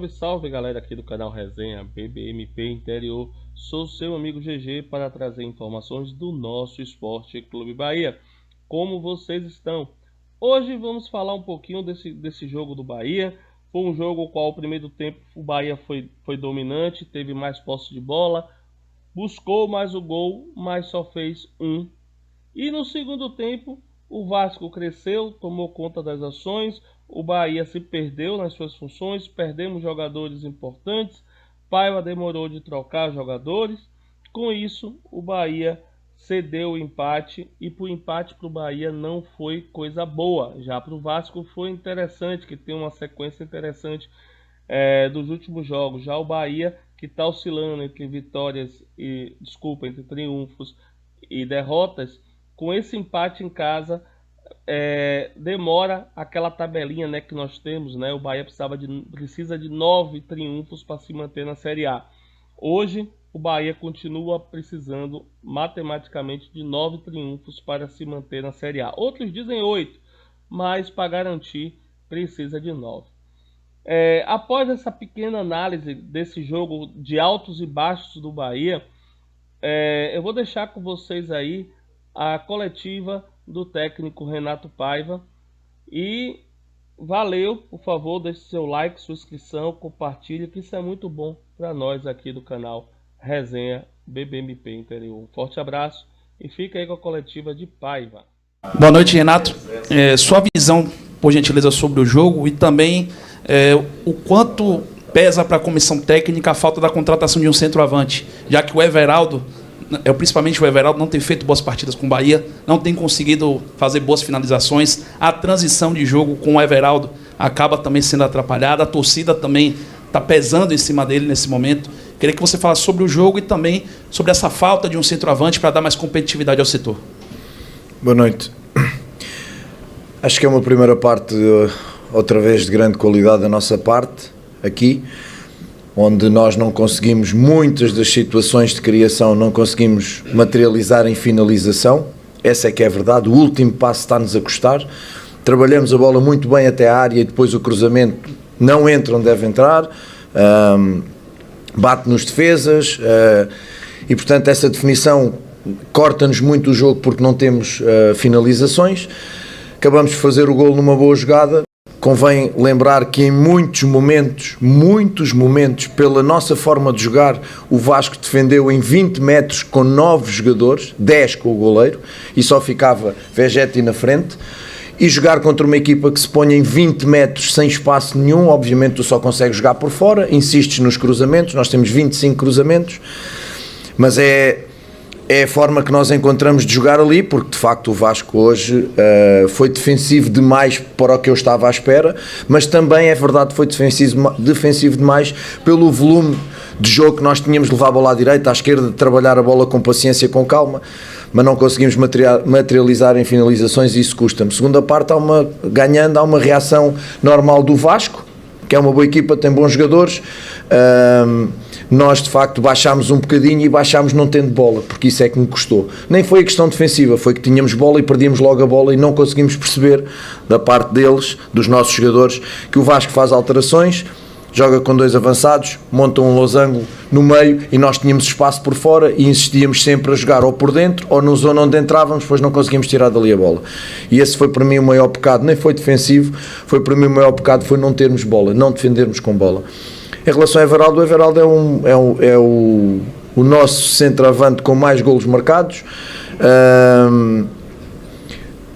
Salve, salve galera aqui do canal Resenha BBMP Interior. Sou seu amigo GG para trazer informações do nosso Esporte Clube Bahia. Como vocês estão? Hoje vamos falar um pouquinho desse jogo do Bahia. Foi um jogo no qual o primeiro tempo o Bahia foi dominante, teve mais posse de bola, buscou mais o gol, mas só fez um. E no segundo tempo o Vasco cresceu, tomou conta das ações, o Bahia se perdeu nas suas funções, perdemos jogadores importantes, Paiva demorou de trocar jogadores, com isso o Bahia cedeu o empate e para o empate para o Bahia não foi coisa boa, já para o Vasco foi interessante, que tem uma sequência interessante dos últimos jogos, já o Bahia que está oscilando entre entre triunfos e derrotas, com esse empate em casa, demora aquela tabelinha, né, que nós temos, né? O Bahia precisa de 9 triunfos para se manter na Série A. Hoje o Bahia continua precisando matematicamente de 9 triunfos para se manter na Série A. Outros dizem 8, mas para garantir precisa de 9. Após essa pequena análise desse jogo de altos e baixos do Bahia, eu vou deixar com vocês aí a coletiva do técnico Renato Paiva. E valeu, por favor, deixe seu like, sua inscrição, compartilhe, que isso é muito bom para nós aqui do canal Resenha BBMP Interior. Um forte abraço e fica aí com a coletiva de Paiva. Boa noite, Renato. Sua visão, por gentileza, sobre o jogo e também o quanto pesa para a comissão técnica a falta da contratação de um centroavante, já que o Everaldo, principalmente o Everaldo, não tem feito boas partidas com o Bahia, não tem conseguido fazer boas finalizações, a transição de jogo com o Everaldo acaba também sendo atrapalhada, a torcida também está pesando em cima dele nesse momento. Queria que você falasse sobre o jogo e também sobre essa falta de um centroavante para dar mais competitividade ao setor. Boa noite. Acho que é uma primeira parte, outra vez, de grande qualidade da nossa parte, aqui, onde nós não conseguimos, muitas das situações de criação, não conseguimos materializar em finalização. Essa é que é a verdade, o último passo está-nos a custar. Trabalhamos a bola muito bem até a área e depois o cruzamento não entra onde deve entrar, bate nos defesas, e portanto essa definição corta-nos muito o jogo porque não temos finalizações. Acabamos de fazer o golo numa boa jogada. Convém lembrar que em muitos momentos, pela nossa forma de jogar, o Vasco defendeu em 20 metros com 9 jogadores, 10 com o goleiro, e só ficava Vegetti na frente. E jogar contra uma equipa que se põe em 20 metros sem espaço nenhum, obviamente tu só consegues jogar por fora, insistes nos cruzamentos, nós temos 25 cruzamentos, mas é a forma que nós encontramos de jogar ali, porque de facto o Vasco hoje foi defensivo demais para o que eu estava à espera, mas também é verdade que foi defensivo demais pelo volume de jogo que nós tínhamos de levar a bola à direita, à esquerda, de trabalhar a bola com paciência, com calma, mas não conseguimos materializar em finalizações e isso custa-me. Segunda parte, há uma reação normal do Vasco, que é uma boa equipa, tem bons jogadores. Nós de facto baixámos um bocadinho e baixámos não tendo bola, porque isso é que me custou. Nem foi a questão defensiva, foi que tínhamos bola e perdíamos logo a bola e não conseguimos perceber da parte deles, dos nossos jogadores, que o Vasco faz alterações, joga com 2 avançados, monta um losango no meio e nós tínhamos espaço por fora e insistíamos sempre a jogar ou por dentro ou na zona onde entrávamos, depois não conseguimos tirar dali a bola. E esse foi para mim o maior pecado, nem foi defensivo, foi para mim o maior pecado, foi não termos bola, não defendermos com bola. Em relação ao Everaldo, o Everaldo é o nosso centroavante com mais golos marcados,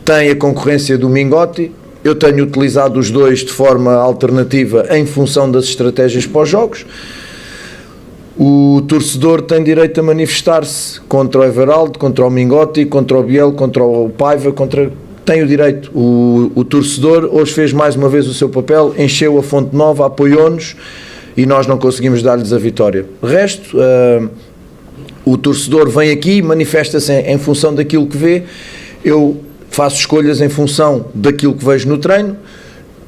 tem a concorrência do Mingotti. Eu tenho utilizado os dois de forma alternativa em função das estratégias para os jogos. O torcedor tem direito a manifestar-se contra o Everaldo, contra o Mingotti, contra o Biel, contra o Paiva, tem o direito. O torcedor hoje fez mais uma vez o seu papel, encheu a Fonte Nova, apoiou-nos e nós não conseguimos dar-lhes a vitória. O resto, o torcedor vem aqui, manifesta-se em função daquilo que vê. Eu faço escolhas em função daquilo que vejo no treino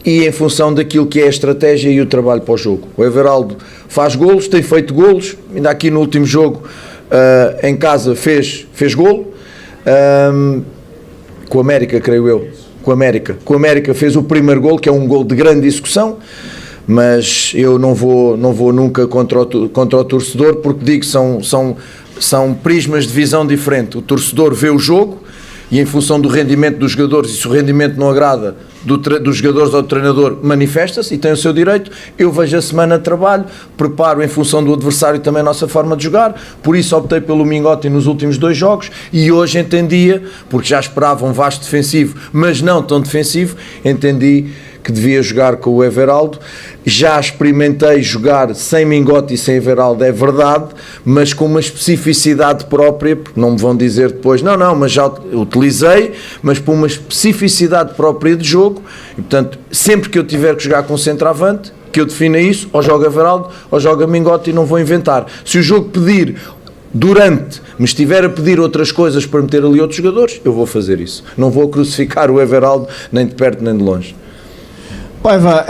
e em função daquilo que é a estratégia e o trabalho para o jogo. O Everaldo faz golos, tem feito golos, ainda aqui no último jogo em casa fez golo, com o América, creio eu, com o América fez o primeiro golo, que é um golo de grande execução. mas eu não vou nunca contra o torcedor, porque digo, são prismas de visão diferente. O torcedor vê o jogo e em função do rendimento dos jogadores, e se o rendimento não agrada dos jogadores ou do treinador, manifesta-se e tem o seu direito. Eu vejo a semana de trabalho, preparo em função do adversário também a nossa forma de jogar, por isso optei pelo Mingotti nos últimos 2 jogos e hoje entendia, porque já esperava um Vasco defensivo, mas não tão defensivo, entendi que devia jogar com o Everaldo. Já experimentei jogar sem Mingotti e sem Everaldo, é verdade, mas com uma especificidade própria, porque não me vão dizer depois, não, mas já utilizei, mas por uma especificidade própria de jogo, e portanto, sempre que eu tiver que jogar com centroavante, que eu defina isso, ou joga Everaldo, ou joga Mingotti, e não vou inventar. Se o jogo pedir me estiver a pedir outras coisas para meter ali outros jogadores, eu vou fazer isso. Não vou crucificar o Everaldo, nem de perto nem de longe. Paiva,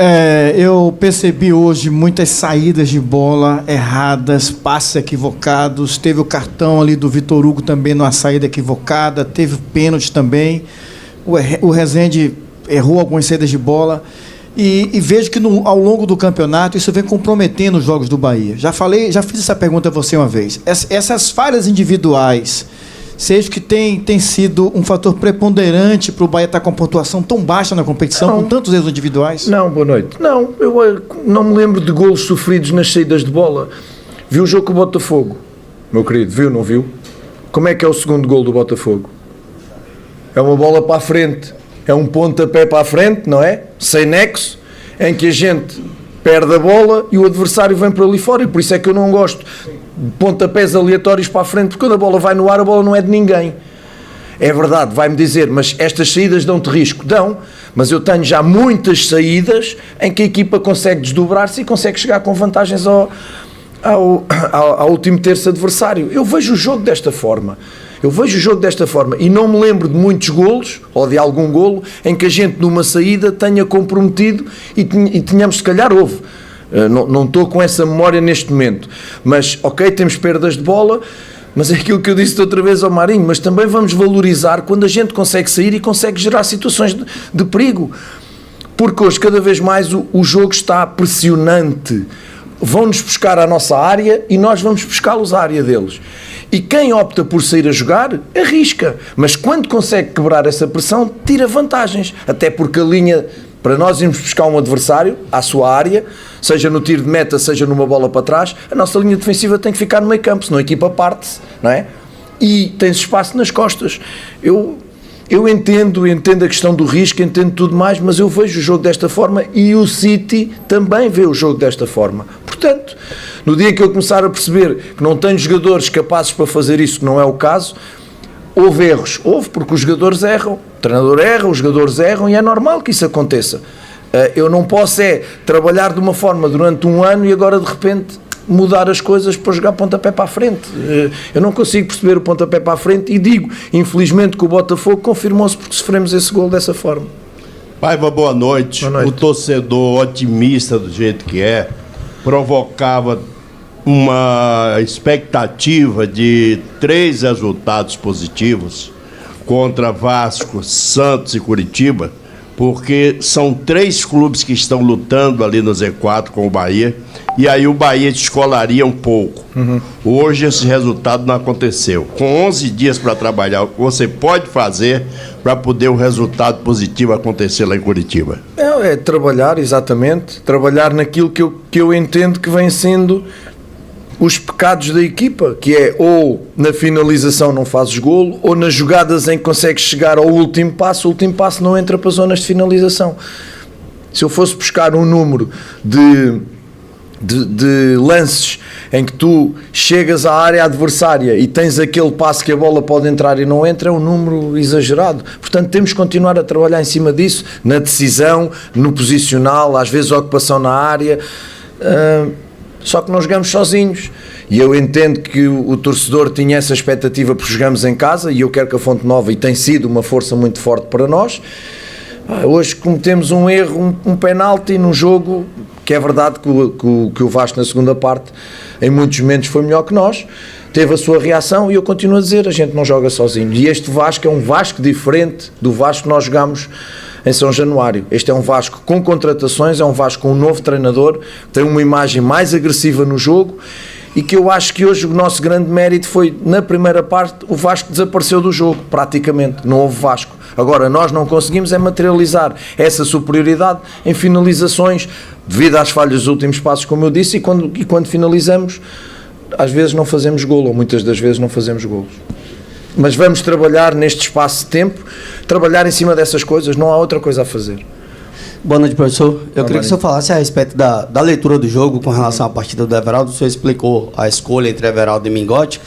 eu percebi hoje muitas saídas de bola erradas, passes equivocados, teve o cartão ali do Vitor Hugo também numa saída equivocada, teve pênalti também, o Rezende errou algumas saídas de bola e vejo que ao longo do campeonato isso vem comprometendo os jogos do Bahia. Já fiz essa pergunta a você uma vez. Essas falhas individuais, seja que tem sido um fator preponderante para o Bahia estar com pontuação tão baixa na competição, com tantos erros individuais? Não, boa noite. Não, eu não me lembro de golos sofridos nas saídas de bola. Viu o jogo com o Botafogo, meu querido, viu, não viu? Como é que é o segundo golo do Botafogo? É uma bola para a frente, é um pontapé para a frente, não é? Sem nexo, em que a gente perde a bola e o adversário vem por ali fora, e por isso é que eu não gosto de pontapés aleatórios para a frente, porque quando a bola vai no ar, a bola não é de ninguém. É verdade, vai-me dizer, mas estas saídas dão-te risco? Dão, mas eu tenho já muitas saídas em que a equipa consegue desdobrar-se e consegue chegar com vantagens ao último terço adversário. Eu vejo o jogo desta forma. E não me lembro de muitos golos, ou de algum golo, em que a gente numa saída tenha comprometido e tenhamos, se calhar houve. Não estou com essa memória neste momento. Mas, ok, temos perdas de bola, mas é aquilo que eu disse outra vez ao Marinho, mas também vamos valorizar quando a gente consegue sair e consegue gerar situações de perigo. Porque hoje, cada vez mais, o jogo está pressionante. Vão-nos buscar à nossa área e nós vamos buscá-los à área deles. E quem opta por sair a jogar, arrisca. Mas quando consegue quebrar essa pressão, tira vantagens. Até porque a linha, para nós irmos buscar um adversário à sua área, seja no tiro de meta, seja numa bola para trás, a nossa linha defensiva tem que ficar no meio campo, senão a equipa parte-se, não é? E tem-se espaço nas costas. Eu entendo a questão do risco, entendo tudo mais, mas eu vejo o jogo desta forma e o City também vê o jogo desta forma. Portanto, no dia que eu começar a perceber que não tenho jogadores capazes para fazer isso, que não é o caso, houve erros. Houve, porque os jogadores erram. O treinador erra, os jogadores erram e é normal que isso aconteça. Eu não posso trabalhar de uma forma durante um ano e agora de repente mudar as coisas para jogar pontapé para a frente. Eu não consigo perceber o pontapé para a frente e digo, infelizmente, que o Botafogo confirmou-se porque sofremos esse golo dessa forma. Paiva, boa noite. O torcedor otimista do jeito que provocava uma expectativa de 3 resultados positivos contra Vasco, Santos e Curitiba, porque são 3 clubes que estão lutando ali no Z4 com o Bahia, e aí o Bahia descolaria um pouco. Hoje esse resultado não aconteceu. Com 11 dias para trabalhar, o que você pode fazer para poder o resultado positivo acontecer lá em Curitiba? É trabalhar, exatamente, trabalhar naquilo que eu entendo que vem sendo os pecados da equipa, que é ou na finalização não fazes golo, ou nas jogadas em que consegues chegar ao último passo, o último passo não entra para zonas de finalização. Se eu fosse buscar um número de lances em que tu chegas à área adversária e tens aquele passo que a bola pode entrar e não entra, é um número exagerado. Portanto, temos que continuar a trabalhar em cima disso, na decisão, no posicional, às vezes a ocupação na área, só que não jogamos sozinhos. E eu entendo que o torcedor tinha essa expectativa porque jogamos em casa, e eu quero que a Fonte Nova, e tem sido uma força muito forte para nós. Hoje cometemos um erro, um penalti num jogo que é verdade que o Vasco na segunda parte em muitos momentos foi melhor que nós, teve a sua reação, e eu continuo a dizer, a gente não joga sozinho, e este Vasco é um Vasco diferente do Vasco que nós jogamos em São Januário. Este é um Vasco com contratações, é um Vasco com um novo treinador, tem uma imagem mais agressiva no jogo, e que eu acho que hoje o nosso grande mérito foi, na primeira parte, o Vasco desapareceu do jogo, praticamente, não houve Vasco. Agora, nós não conseguimos materializar essa superioridade em finalizações, devido às falhas dos últimos passos, como eu disse, e quando finalizamos, às vezes não fazemos golo, ou muitas das vezes não fazemos golos. Mas vamos trabalhar neste espaço de tempo, trabalhar em cima dessas coisas, não há outra coisa a fazer. Boa noite, professor. Eu queria que o senhor falasse a respeito da leitura do jogo com relação à partida do Everaldo. O senhor explicou a escolha entre Everaldo e Mingote,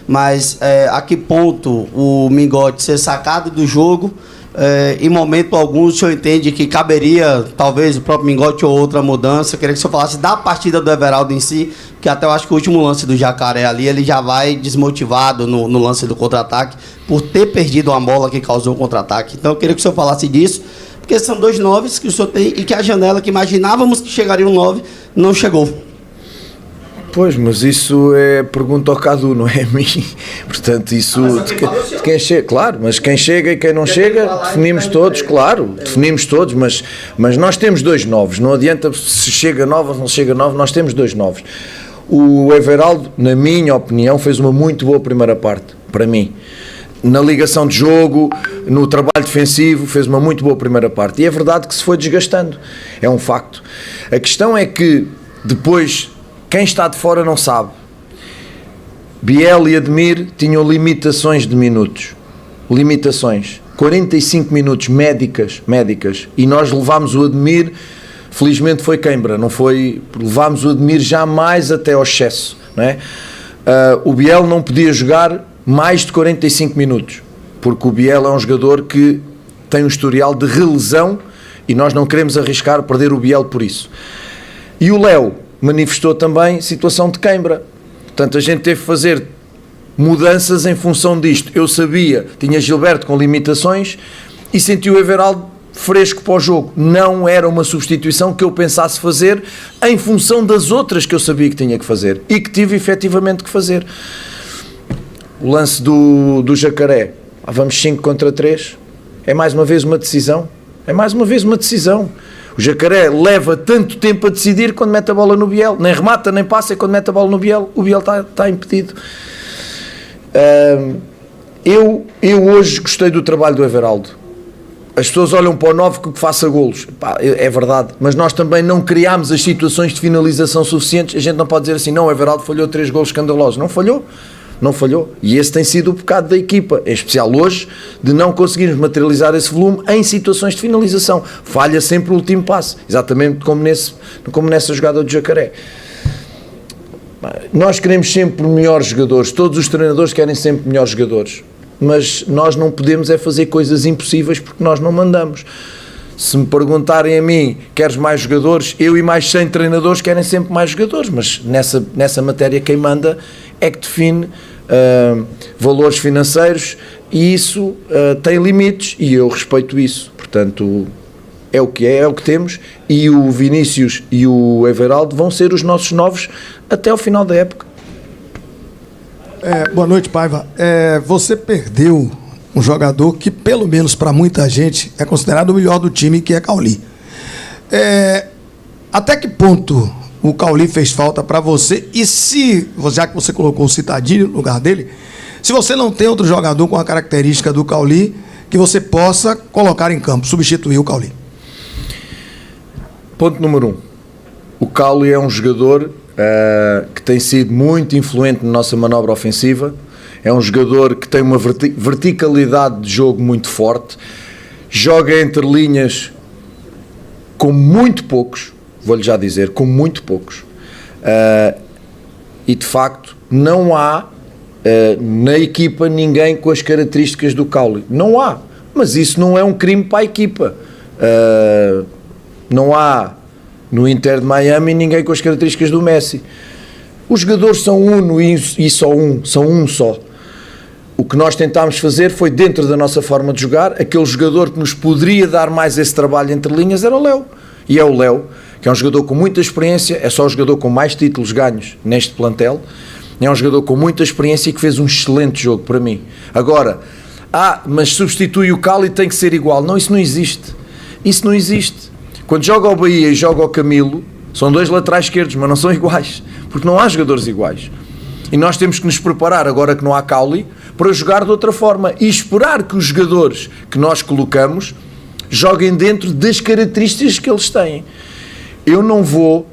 mas a que ponto o Mingote ser sacado do jogo, em momento algum o senhor entende que caberia talvez o próprio Mingote ou outra mudança? Eu queria que o senhor falasse da partida do Everaldo em si, que até eu acho que o último lance do Jacaré ali, ele já vai desmotivado no lance do contra-ataque por ter perdido uma bola que causou o contra-ataque. Então eu queria que o senhor falasse disso, porque são 2 noves que o senhor tem e que a janela que imaginávamos que chegaria um 9 não chegou. Pois, mas isso é pergunta ao Cadu, não é a mim. Portanto, isso de quem chega, claro, mas quem chega e quem não chega, definimos todos, claro, definimos todos, mas nós temos 2 novos, não adianta se chega 9 ou não chega 9, nós temos 2 novos. O Everaldo, na minha opinião, fez uma muito boa primeira parte, para mim. Na ligação de jogo, no trabalho defensivo, fez uma muito boa primeira parte. E é verdade que se foi desgastando, é um facto. A questão é que depois, quem está de fora não sabe. Biel e Admir tinham limitações de minutos. Limitações. 45 minutos médicas. E nós levámos o Admir, felizmente foi queimbra, não foi... Levámos o Admir jamais até ao excesso, não é? O Biel não podia jogar mais de 45 minutos, porque o Biel é um jogador que tem um historial de relesão e nós não queremos arriscar perder o Biel por isso. E o Léo manifestou também situação de queimbra, portanto a gente teve que fazer mudanças em função disto. Eu sabia, tinha Gilberto com limitações e senti o Everaldo fresco para o jogo. Não era uma substituição que eu pensasse fazer em função das outras que eu sabia que tinha que fazer e que tive efetivamente que fazer. O lance do Jacaré, vamos 5 contra 3, é mais uma vez uma decisão, o Jacaré leva tanto tempo a decidir quando mete a bola no Biel, nem remata nem passa, e quando mete a bola no Biel, o Biel está impedido. Eu hoje gostei do trabalho do Everaldo. As pessoas olham para o 9 que faça golos, é verdade, mas nós também não criámos as situações de finalização suficientes. A gente não pode dizer assim, não, o Everaldo falhou 3 golos escandalosos, não falhou, e esse tem sido o pecado da equipa, em especial hoje, de não conseguirmos materializar esse volume em situações de finalização. Falha sempre o último passe, exatamente como nessa jogada do Jacaré. Nós queremos sempre melhores jogadores, todos os treinadores querem sempre melhores jogadores, mas nós não podemos fazer coisas impossíveis porque nós não mandamos. Se me perguntarem a mim, queres mais jogadores? Eu e mais 100 treinadores querem sempre mais jogadores, mas nessa matéria quem manda é que define valores financeiros e isso tem limites e eu respeito isso. Portanto, é o que temos e o Vinícius e o Everaldo vão ser os nossos novos até ao final da época. Boa noite, Paiva. Você perdeu um jogador que, pelo menos para muita gente, é considerado o melhor do time, que é Cauli. Até que ponto o Cauli fez falta para você? E se, já que você colocou o Citadini no lugar dele, se você não tem outro jogador com a característica do Cauli que você possa colocar em campo, substituir o Cauli? Ponto número 1. O Cauli é um jogador que tem sido muito influente na nossa manobra ofensiva. É um jogador que tem uma verticalidade de jogo muito forte, joga entre linhas com muito poucos, vou-lhe já dizer, com muito poucos. E de facto não há na equipa ninguém com as características do Cauli. Não há, mas isso não é um crime para a equipa. Não há no Inter de Miami ninguém com as características do Messi. Os jogadores são uno e são um só. O que nós tentámos fazer foi, dentro da nossa forma de jogar, aquele jogador que nos poderia dar mais esse trabalho entre linhas era o Léo. E é o Léo, que é um jogador com muita experiência, é só o jogador com mais títulos ganhos neste plantel, é um jogador com muita experiência e que fez um excelente jogo para mim. Agora, mas substitui o Cauli e tem que ser igual. Não, isso não existe. Isso não existe. Quando joga o Bahia e joga o Camilo, são 2 laterais esquerdos, mas não são iguais, porque não há jogadores iguais. E nós temos que nos preparar, agora que não há Cauli, para jogar de outra forma e esperar que os jogadores que nós colocamos joguem dentro das características que eles têm. Eu não vou,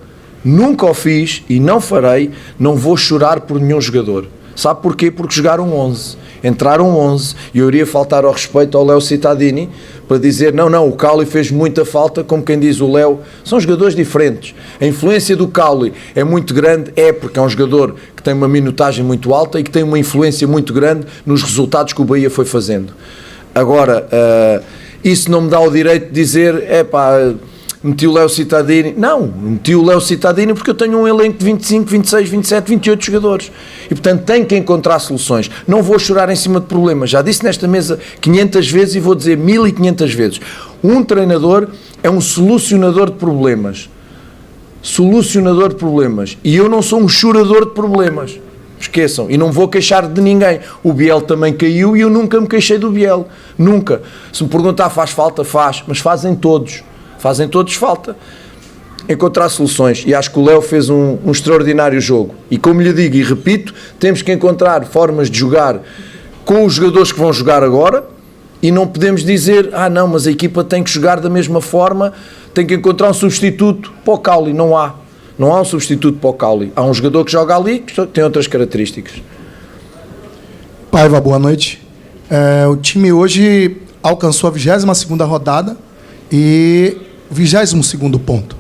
nunca o fiz e não farei, não vou chorar por nenhum jogador. Sabe porquê? Porque jogaram 11, entraram 11 e eu iria faltar ao respeito ao Léo Cittadini para dizer, não, o Cauli fez muita falta, como quem diz o Léo, são jogadores diferentes. A influência do Cauli é muito grande, porque é um jogador que tem uma minutagem muito alta e que tem uma influência muito grande nos resultados que o Bahia foi fazendo. Agora, isso não me dá o direito de dizer, meti o Léo Cittadini. Não, meti o Léo Cittadini porque eu tenho um elenco de 25, 26, 27, 28 jogadores. E, portanto, tenho que encontrar soluções. Não vou chorar em cima de problemas. Já disse nesta mesa 500 vezes e vou dizer 1500 vezes. Um treinador é um solucionador de problemas. Solucionador de problemas. E eu não sou um chorador de problemas. Esqueçam. E não vou queixar de ninguém. O Biel também caiu e eu nunca me queixei do Biel. Nunca. Se me perguntar faz falta, faz. Mas fazem todos. Fazem todos falta. Encontrar soluções. E acho que o Léo fez um extraordinário jogo. E como lhe digo e repito, temos que encontrar formas de jogar com os jogadores que vão jogar agora e não podemos dizer, não, mas a equipa tem que jogar da mesma forma, tem que encontrar um substituto para o Cauli. Não há. Não há um substituto para o Cauli. Há um jogador que joga ali que tem outras características. Paiva, boa noite. O time hoje alcançou a 22ª rodada e 22º ponto.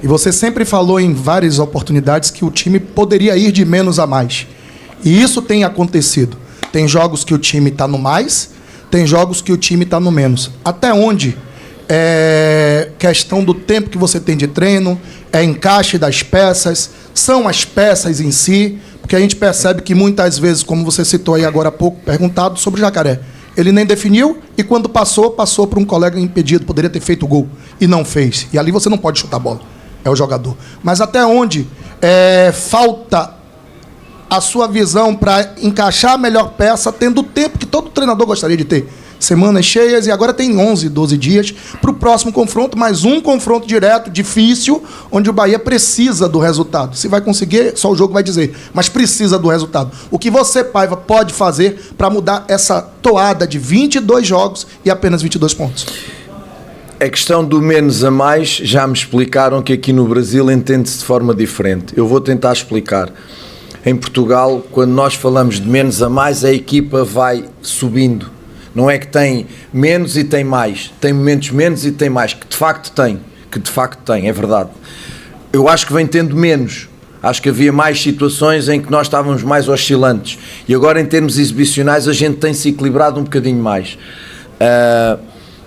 E você sempre falou em várias oportunidades que o time poderia ir de menos a mais. E isso tem acontecido. Tem jogos que o time está no mais, tem jogos que o time está no menos. Até onde é questão do tempo que você tem de treino, é encaixe das peças, são as peças em si, porque a gente percebe que muitas vezes, como você citou aí agora há pouco, perguntado sobre o Jacaré, ele nem definiu e quando passou para um colega impedido, poderia ter feito o gol e não fez. E ali você não pode chutar a bola, é o jogador. Mas até onde falta a sua visão para encaixar a melhor peça, tendo o tempo que todo treinador gostaria de ter? Semanas cheias e agora tem 11, 12 dias para o próximo confronto, mais um confronto direto, difícil, onde o Bahia precisa do resultado. Se vai conseguir, só o jogo vai dizer, mas precisa do resultado. O que você, Paiva, pode fazer para mudar essa toada de 22 jogos e apenas 22 pontos? A questão do menos a mais, já me explicaram que aqui no Brasil entende-se de forma diferente. Eu vou tentar explicar. Em Portugal, quando nós falamos de menos a mais, a equipa vai subindo. Não é que tem menos e tem mais, tem momentos menos e tem mais, que de facto tem, é verdade. Eu acho que vem tendo menos, acho que havia mais situações em que nós estávamos mais oscilantes e agora em termos exibicionais a gente tem-se equilibrado um bocadinho mais.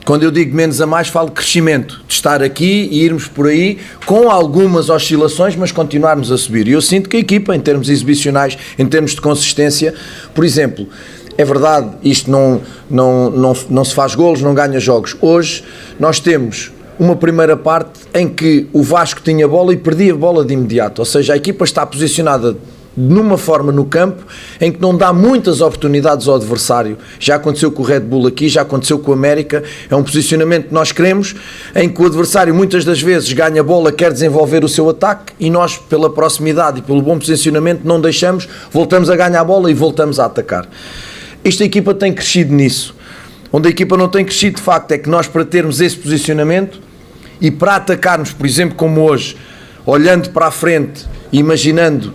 Quando eu digo menos a mais, falo de crescimento, de estar aqui e irmos por aí com algumas oscilações, mas continuarmos a subir. E eu sinto que a equipa, em termos exibicionais, em termos de consistência, por exemplo, é verdade, isto não se faz golos, não ganha jogos. Hoje nós temos uma primeira parte em que o Vasco tinha bola e perdia a bola de imediato. Ou seja, a equipa está posicionada numa forma no campo em que não dá muitas oportunidades ao adversário. Já aconteceu com o Red Bull aqui, já aconteceu com o América. É um posicionamento que nós queremos, em que o adversário muitas das vezes ganha a bola, quer desenvolver o seu ataque e nós, pela proximidade e pelo bom posicionamento, não deixamos, voltamos a ganhar a bola e voltamos a atacar. Esta equipa tem crescido nisso. Onde a equipa não tem crescido, de facto, é que nós, para termos esse posicionamento e para atacarmos, por exemplo, como hoje, olhando para a frente, imaginando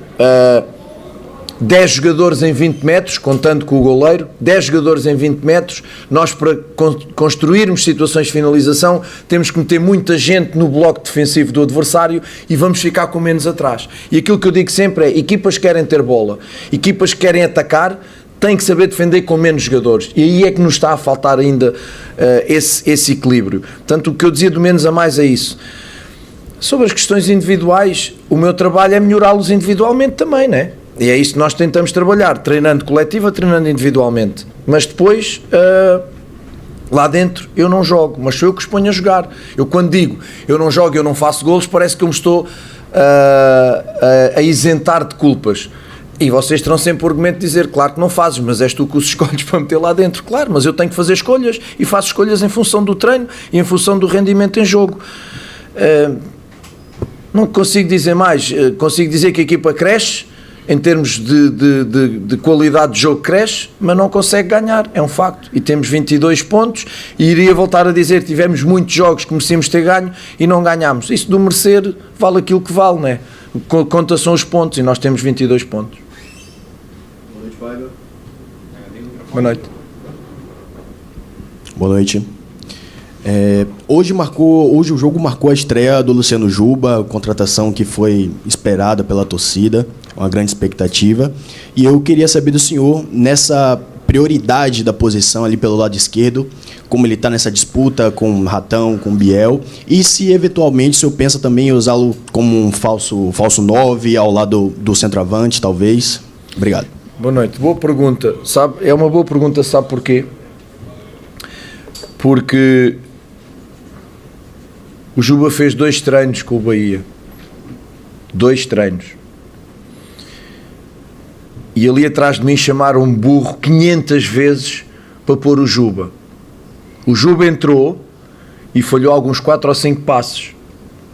10 jogadores em 20 metros, contando com o goleiro, 10 jogadores em 20 metros, nós, para construirmos situações de finalização, temos que meter muita gente no bloco defensivo do adversário e vamos ficar com menos atrás. E aquilo que eu digo sempre é, equipas que querem ter bola, equipas que querem atacar, têm que saber defender com menos jogadores. E aí é que nos está a faltar ainda esse equilíbrio. Portanto, o que eu dizia do menos a mais é isso. Sobre as questões individuais, o meu trabalho é melhorá-los individualmente também, não é? E é isso que nós tentamos trabalhar, treinando coletiva, treinando individualmente. Mas depois, lá dentro, eu não jogo, mas sou eu que os ponho a jogar. Eu quando digo, eu não jogo, eu não faço golos, parece que eu me estou a isentar de culpas. E vocês terão sempre o argumento de dizer, claro que não fazes, mas és tu que os escolhes para meter lá dentro. Claro, mas eu tenho que fazer escolhas, e faço escolhas em função do treino e em função do rendimento em jogo. Não consigo dizer mais. Consigo dizer que a equipa cresce, em termos de qualidade de jogo cresce, mas não consegue ganhar, é um facto. E temos 22 pontos, e iria voltar a dizer que tivemos muitos jogos que merecíamos ter ganho e não ganhámos. Isso do merecer vale aquilo que vale, não é? Conta são os pontos, e nós temos 22 pontos. Boa noite. Boa noite. Hoje o jogo marcou a estreia do Luciano Juba, contratação que foi esperada pela torcida, uma grande expectativa. E eu queria saber do senhor, nessa prioridade da posição ali pelo lado esquerdo, como ele está nessa disputa com o Ratão, com o Biel, e se eventualmente o senhor pensa também em usá-lo como um falso 9 ao lado do centroavante, talvez. Obrigado. Boa noite. Boa pergunta. É uma boa pergunta, sabe porquê? Porque o Juba fez 2 treinos com o Bahia. 2 treinos. E ali atrás de mim chamaram-me burro 500 vezes para pôr o Juba. O Juba entrou e falhou alguns 4 ou 5 passos.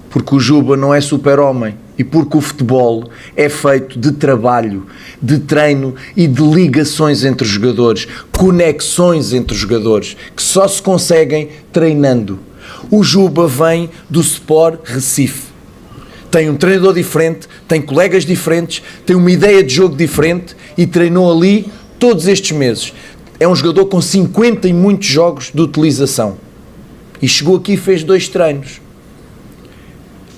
Porque o Juba não é super-homem. E porque o futebol é feito de trabalho, de treino e de ligações entre os jogadores, conexões entre os jogadores, que só se conseguem treinando. O Juba vem do Sport Recife. Tem um treinador diferente, tem colegas diferentes, tem uma ideia de jogo diferente e treinou ali todos estes meses. É um jogador com 50 e muitos jogos de utilização. E chegou aqui e fez 2 treinos.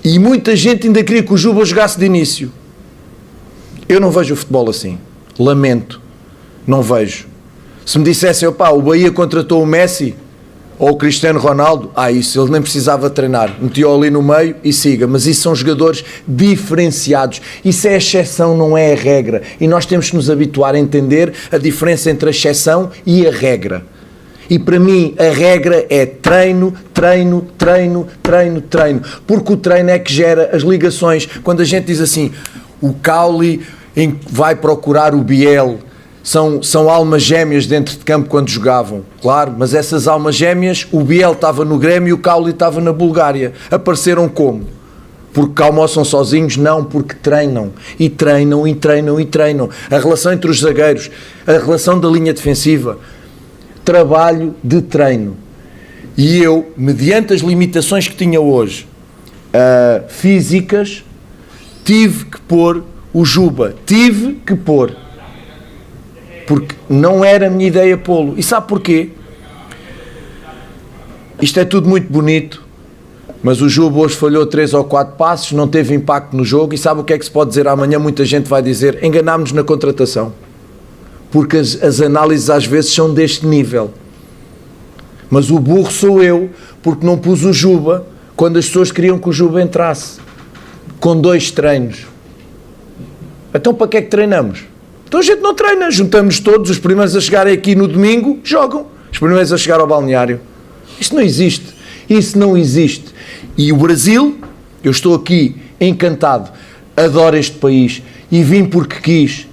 E muita gente ainda queria que o Juba jogasse de início. Eu não vejo o futebol assim. Lamento. Não vejo. Se me dissessem, opá, o Bahia contratou o Messi ou o Cristiano Ronaldo, isso, ele nem precisava treinar. Metiu ali no meio e siga. Mas isso são jogadores diferenciados. Isso é a exceção, não é a regra. E nós temos que nos habituar a entender a diferença entre a exceção e a regra. E para mim a regra é treino, treino, treino, treino, treino. Porque o treino é que gera as ligações. Quando a gente diz assim, o Cauli vai procurar o Biel, são almas gêmeas dentro de campo quando jogavam. Claro, mas essas almas gêmeas, o Biel estava no Grêmio e o Cauli estava na Bulgária. Apareceram como? Porque almoçam sozinhos? Não, porque treinam. E treinam, e treinam, e treinam. A relação entre os zagueiros, a relação da linha defensiva, trabalho de treino. E eu, mediante as limitações que tinha hoje, físicas, tive que pôr o Juba. Tive que pôr. Porque não era a minha ideia pô-lo. E sabe porquê? Isto é tudo muito bonito, mas o Juba hoje falhou 3 ou 4 passos, não teve impacto no jogo. E sabe o que é que se pode dizer amanhã? Muita gente vai dizer, enganámos-nos na contratação. Porque as análises às vezes são deste nível. Mas o burro sou eu, porque não pus o Juba quando as pessoas queriam que o Juba entrasse. Com 2 treinos. Então para que é que treinamos? Então a gente não treina, juntamos todos, os primeiros a chegarem aqui no domingo, jogam. Os primeiros a chegar ao balneário. Isto não existe. Isso não existe. E o Brasil, eu estou aqui encantado, adoro este país e vim porque quis.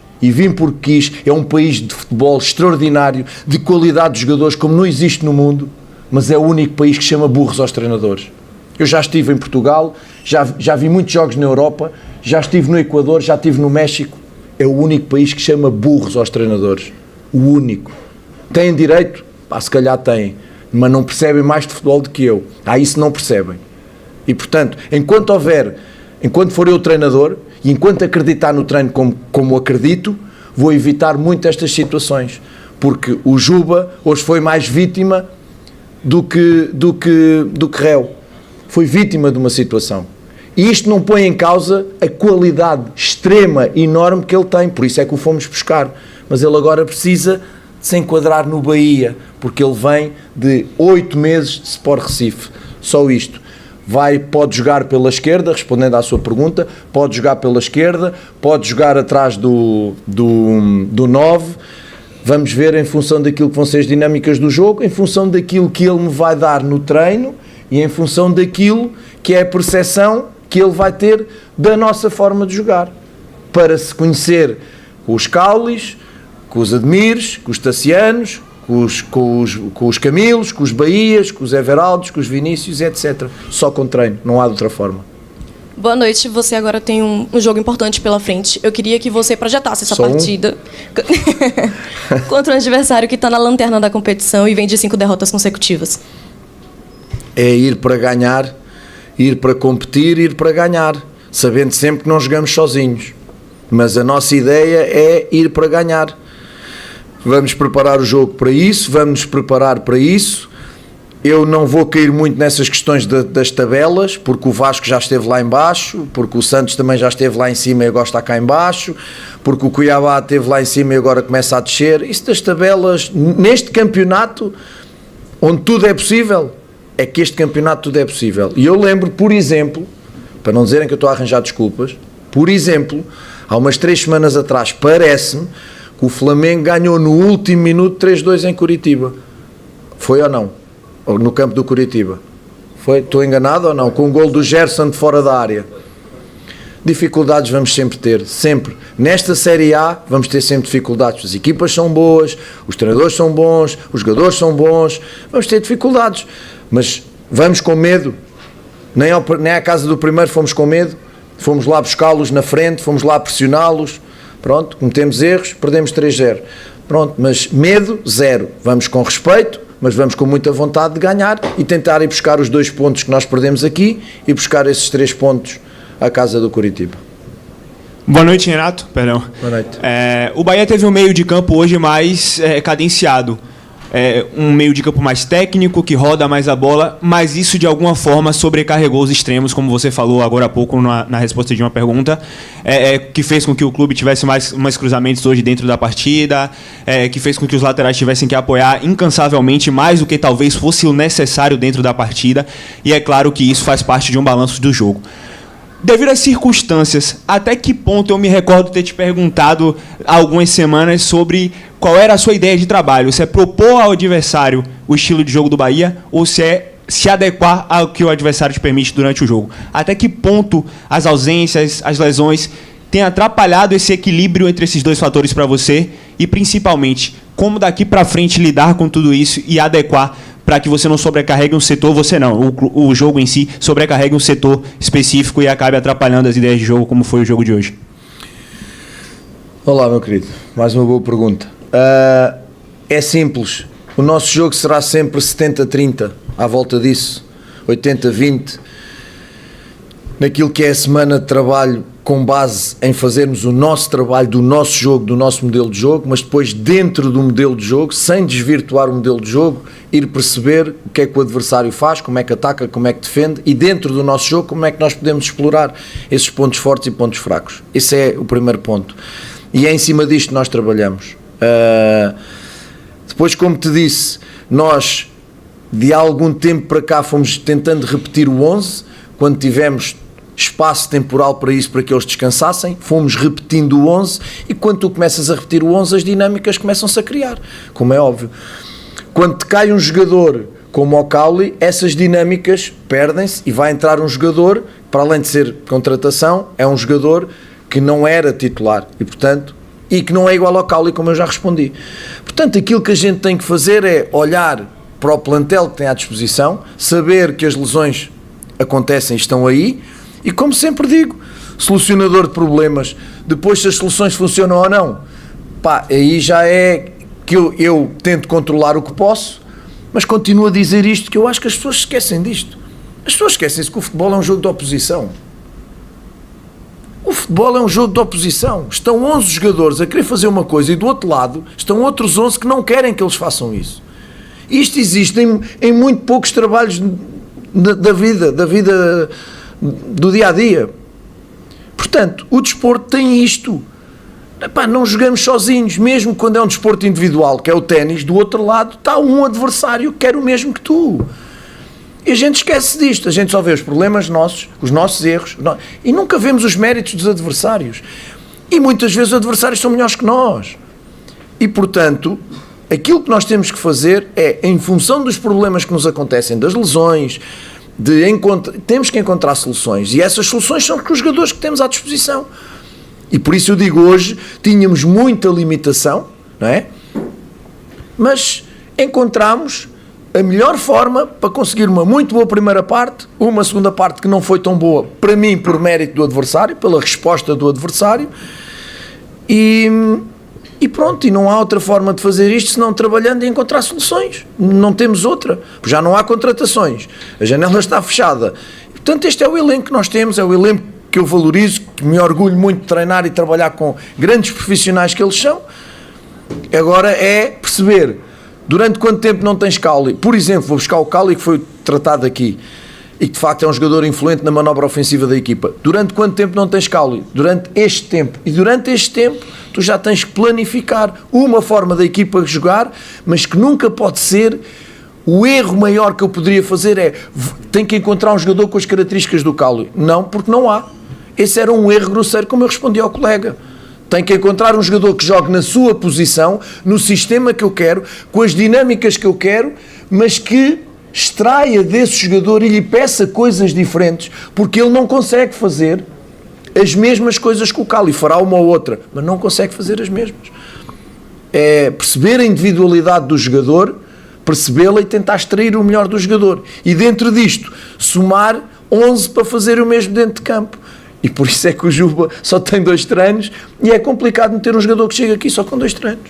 É um país de futebol extraordinário, de qualidade de jogadores como não existe no mundo, mas é o único país que chama burros aos treinadores. Eu já estive em Portugal, já vi muitos jogos na Europa, já estive no Equador, já estive no México. É o único país que chama burros aos treinadores. O único. Têm direito? Se calhar têm, mas não percebem mais de futebol do que eu. Isso não percebem. E portanto, enquanto for eu o treinador, e enquanto acreditar no treino como acredito, vou evitar muito estas situações. Porque o Juba hoje foi mais vítima do que réu. Foi vítima de uma situação. E isto não põe em causa a qualidade extrema, enorme que ele tem. Por isso é que o fomos buscar. Mas ele agora precisa de se enquadrar no Bahia. Porque ele vem de 8 meses de Sport Recife. Só isto. Pode jogar pela esquerda, respondendo à sua pergunta, pode jogar pela esquerda, pode jogar atrás do 9, vamos ver em função daquilo que vão ser as dinâmicas do jogo, em função daquilo que ele me vai dar no treino e em função daquilo que é a percepção que ele vai ter da nossa forma de jogar, para se conhecer com os Caulis, com os Admires, com os Tassianos, com os Camilos, com os Bahias, com os Everaldos, com os Vinícius, etc. Só com treino, não há de outra forma. Boa noite, você agora tem um jogo importante pela frente. Eu queria que você projetasse essa partida contra um adversário que está na lanterna da competição e vem de 5 derrotas consecutivas. É ir para ganhar, ir para competir, ir para ganhar, sabendo sempre que não jogamos sozinhos. Mas a nossa ideia é ir para ganhar. Vamos preparar o jogo para isso, vamos nos preparar para isso. Eu não vou cair muito nessas questões das tabelas, porque o Vasco já esteve lá em baixo, porque o Santos também já esteve lá em cima e agora está cá em baixo, porque o Cuiabá esteve lá em cima e agora começa a descer. Isso das tabelas, neste campeonato, onde tudo é possível, é que este campeonato tudo é possível. E eu lembro, por exemplo, para não dizerem que eu estou a arranjar desculpas, por exemplo, há umas 3 semanas atrás, parece-me que o Flamengo ganhou no último minuto 3-2 em Curitiba. Foi ou não? Ou no campo do Curitiba? Foi? Estou enganado ou não? Com o gol do Gerson de fora da área. Dificuldades vamos sempre ter, sempre. Nesta Série A vamos ter sempre dificuldades. As equipas são boas, os treinadores são bons, os jogadores são bons, vamos ter dificuldades. Mas vamos com medo. Nem à casa do primeiro fomos com medo. Fomos lá buscá-los na frente, fomos lá pressioná-los. Pronto, cometemos erros, perdemos 3-0. Pronto, mas medo, zero. Vamos com respeito, mas vamos com muita vontade de ganhar e tentar ir buscar os 2 pontos que nós perdemos aqui e buscar esses 3 pontos à casa do Curitiba. Boa noite, Renato. Perdão. Boa noite. O Bahia teve um meio de campo hoje mais cadenciado. Um meio de campo mais técnico, que roda mais a bola, mas isso de alguma forma sobrecarregou os extremos, como você falou agora há pouco na resposta de uma pergunta, que fez com que o clube tivesse mais cruzamentos hoje dentro da partida, que fez com que os laterais tivessem que apoiar incansavelmente mais do que talvez fosse o necessário dentro da partida, e é claro que isso faz parte de um balanço do jogo. Devido às circunstâncias, até que ponto eu me recordo ter te perguntado há algumas semanas sobre qual era a sua ideia de trabalho? Se é propor ao adversário o estilo de jogo do Bahia ou se é se adequar ao que o adversário te permite durante o jogo? Até que ponto as ausências, as lesões têm atrapalhado esse equilíbrio entre esses 2 fatores para você? E principalmente, como daqui para frente lidar com tudo isso e adequar para que você não sobrecarregue um setor, o jogo em si sobrecarregue um setor específico e acabe atrapalhando as ideias de jogo, como foi o jogo de hoje? Olá, meu querido. Mais uma boa pergunta. É simples. O nosso jogo será sempre 70-30, à volta disso. 80-20. Naquilo que é a semana de trabalho, com base em fazermos o nosso trabalho do nosso jogo, do nosso modelo de jogo, mas depois dentro do modelo de jogo, sem desvirtuar o modelo de jogo, ir perceber o que é que o adversário faz, como é que ataca, como é que defende, e dentro do nosso jogo, como é que nós podemos explorar esses pontos fortes e pontos fracos. Esse é o primeiro ponto. E é em cima disto que nós trabalhamos. Depois, como te disse, nós de algum tempo para cá fomos tentando repetir o 11, quando tivemos espaço temporal para isso, para que eles descansassem, fomos repetindo o 11, e quando tu começas a repetir o 11, as dinâmicas começam-se a criar, como é óbvio. Quando te cai um jogador como o Cauli, essas dinâmicas perdem-se e vai entrar um jogador, para além de ser contratação, é um jogador que não era titular e, portanto, e que não é igual ao Cauli, como eu já respondi. Portanto, aquilo que a gente tem que fazer é olhar para o plantel que tem à disposição, saber que as lesões acontecem e estão aí, e como sempre digo, solucionador de problemas. Depois, se as soluções funcionam ou não, aí já é que eu tento controlar o que posso, mas continuo a dizer isto, que eu acho que as pessoas esquecem disto. As pessoas esquecem-se que o futebol é um jogo de oposição. O futebol é um jogo de oposição. Estão 11 jogadores a querer fazer uma coisa e do outro lado estão outros 11 que não querem que eles façam isso. Isto existe em muito poucos trabalhos da vida do dia-a-dia. Portanto, o desporto tem isto. Não jogamos sozinhos, mesmo quando é um desporto individual, que é o ténis, do outro lado está um adversário que quer o mesmo que tu. E a gente esquece disto, a gente só vê os problemas nossos, os nossos erros, e nunca vemos os méritos dos adversários. E muitas vezes os adversários são melhores que nós. E, portanto, aquilo que nós temos que fazer é, em função dos problemas que nos acontecem, das lesões, temos que encontrar soluções. E essas soluções são com os jogadores que temos à disposição. E por isso eu digo, hoje tínhamos muita limitação, não é? Mas encontramos a melhor forma para conseguir uma muito boa primeira parte, uma segunda parte que não foi tão boa, para mim, por mérito do adversário, pela resposta do adversário, e pronto, e não há outra forma de fazer isto senão trabalhando e encontrar soluções. Não temos outra, já não há contratações, a janela está fechada. Portanto, este é o elenco que nós temos, é o elenco que eu valorizo, que me orgulho muito de treinar e trabalhar com grandes profissionais que eles são. Agora é perceber durante quanto tempo não tens Cauli. Por exemplo, vou buscar o Cauli, que foi tratado aqui e que de facto é um jogador influente na manobra ofensiva da equipa. Durante quanto tempo não tens Cauli? Durante este tempo. E durante este tempo tu já tens que planificar uma forma da equipa jogar, mas que nunca pode ser. O erro maior que eu poderia fazer é tem que encontrar um jogador com as características do Cauli. Não, porque não há. Esse era um erro grosseiro, como eu respondi ao colega. Tem que encontrar um jogador que jogue na sua posição, no sistema que eu quero, com as dinâmicas que eu quero, mas que extraia desse jogador e lhe peça coisas diferentes, porque ele não consegue fazer as mesmas coisas que o Cauli. Fará uma ou outra, mas não consegue fazer as mesmas. É perceber a individualidade do jogador, percebê-la e tentar extrair o melhor do jogador. E dentro disto, somar 11 para fazer o mesmo dentro de campo. E por isso é que o Juba só tem 2 treinos e é complicado meter um jogador que chega aqui só com 2 treinos.